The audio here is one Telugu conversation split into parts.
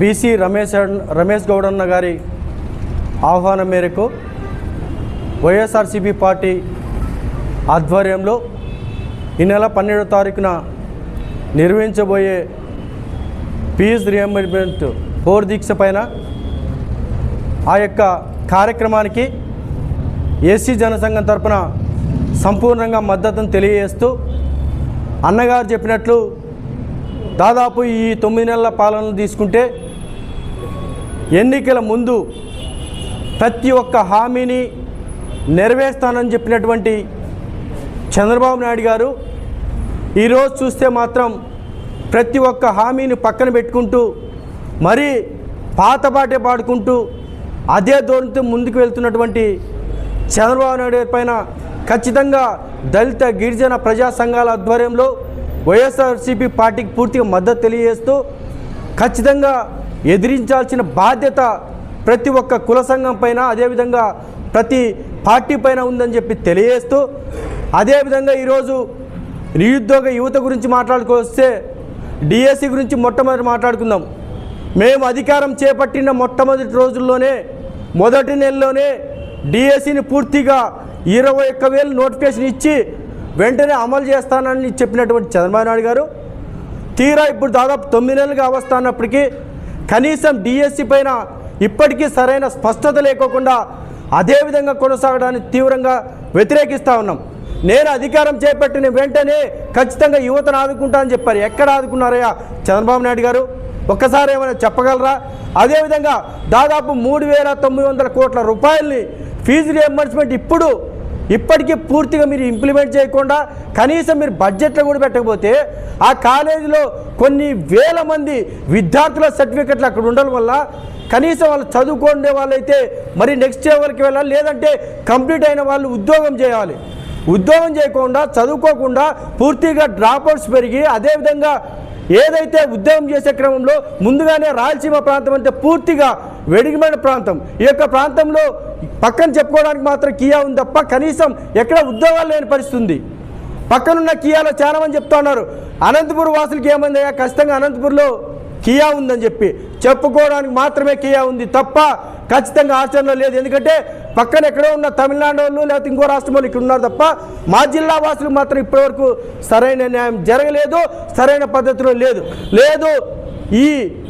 బీసీ రమేష్ గౌడన్న గారి ఆహ్వానం మేరకు వైఎస్ఆర్సీపీ పార్టీ ఆధ్వర్యంలో ఈ నెల 12వ తారీఖున నిర్వహించబోయే ఫీజు రియంబర్స్మెంట్ పోర్ దీక్ష పైన ఆ యొక్క కార్యక్రమానికి ఏసీ జనసంఘం తరపున సంపూర్ణంగా మద్దతును తెలియజేస్తూ అన్నగారు చెప్పినట్లు దాదాపు ఈ 9 నెలల పాలన తీసుకుంటే ఎన్నికల ముందు ప్రతి ఒక్క హామీని నెరవేర్స్తానని చెప్పినటువంటి చంద్రబాబు నాయుడు గారు ఈరోజు చూస్తే మాత్రం ప్రతి ఒక్క హామీని పక్కన పెట్టుకుంటూ మరీ పాతపాటే పాడుకుంటూ అదే ధోరణితో ముందుకు వెళ్తున్నటువంటి చంద్రబాబు నాయుడు పైన ఖచ్చితంగా దళిత గిరిజన ప్రజా సంఘాల ఆధ్వర్యంలో వైఎస్ఆర్సీపీ పార్టీకి పూర్తిగా మద్దతు తెలియజేస్తూ ఖచ్చితంగా ఎదిరించాల్సిన బాధ్యత ప్రతి ఒక్క కుల సంఘం పైన అదేవిధంగా ప్రతి పార్టీ పైన ఉందని చెప్పి తెలియజేస్తూ అదేవిధంగా ఈరోజు నిరుద్యోగ యువత గురించి మాట్లాడుకొస్తే డిఎస్సి గురించి మొట్టమొదటి మాట్లాడుకుందాం. మేము అధికారం చేపట్టిన మొట్టమొదటి రోజుల్లోనే మొదటి నెలలోనే డిఎస్సిని పూర్తిగా 21,000 నోటిఫికేషన్ ఇచ్చి వెంటనే అమలు చేస్తానని చెప్పినటువంటి చంద్రబాబు నాయుడు గారు తీరా ఇప్పుడు దాదాపు 9 నెలలుగా అవస్థాన్నప్పటికీ కనీసం డిఎస్సి పైన ఇప్పటికీ సరైన స్పష్టత లేకోకుండా అదేవిధంగా కొనసాగడానికి తీవ్రంగా వ్యతిరేకిస్తూ ఉన్నాం. నేను అధికారం చేపట్టిన వెంటనే ఖచ్చితంగా యువతను ఆదుకుంటానని చెప్పారు. ఎక్కడ ఆదుకున్నారయ్యా చంద్రబాబు నాయుడు గారు? ఒక్కసారి ఏమైనా చెప్పగలరా? అదేవిధంగా దాదాపు 3,900 కోట్ల రూపాయలని ఫీజు రియంబర్స్మెంట్ ఇప్పటికీ పూర్తిగా మీరు ఇంప్లిమెంట్ చేయకుండా కనీసం మీరు బడ్జెట్లో కూడా పెట్టకపోతే ఆ కాలేజీలో కొన్ని వేల మంది విద్యార్థుల సర్టిఫికెట్లు అక్కడ ఉండడం వల్ల కనీసం వాళ్ళు చదువుకునే వాళ్ళైతే మరి నెక్స్ట్ లెవెల్కి వెళ్ళాలి, లేదంటే కంప్లీట్ అయిన వాళ్ళు ఉద్యోగం చేయాలి. ఉద్యోగం చేయకుండా చదువుకోకుండా పూర్తిగా డ్రాప్అవుట్స్ పెరిగి అదేవిధంగా ఏదైతే ఉద్యోగం చేసే క్రమంలో ముందుగానే రాయలసీమ ప్రాంతం అంటే పూర్తిగా వెడిగిమైన ప్రాంతం. ఈ యొక్క ప్రాంతంలో పక్కన చెప్పుకోవడానికి మాత్రం కియా ఉంది తప్ప కనీసం ఎక్కడ ఉద్యోగాలు లేని పరిస్థితి ఉంది. పక్కనున్న కియాలో చాలా మంది చెప్తా ఉన్నారు అనంతపురం వాసులకి ఏమైంది అయ్యా, ఖచ్చితంగా అనంతపురంలో కియా ఉందని చెప్పి చెప్పుకోవడానికి మాత్రమే కియా ఉంది తప్ప ఖచ్చితంగా ఆచరణలో లేదు. ఎందుకంటే పక్కన ఎక్కడో ఉన్న తమిళనాడు వాళ్ళు లేకపోతే ఇంకో రాష్ట్రం వాళ్ళు ఇక్కడ ఉన్నారు తప్ప మా జిల్లా వాసులు మాత్రం ఇప్పటివరకు సరైన న్యాయం జరగలేదు, సరైన పద్ధతిలో లేదు. ఈ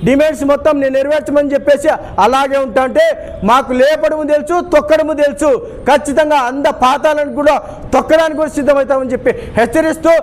డిమాండ్స్ మొత్తం నేను నెరవేర్చమని చెప్పేసి అలాగే ఉంటా అంటే మాకు లేపడము తెలుసు, తొక్కడము తెలుసు. ఖచ్చితంగా పాతాలను కూడా తొక్కడానికి కూడా సిద్ధమవుతామని చెప్పి హెచ్చరిస్తూ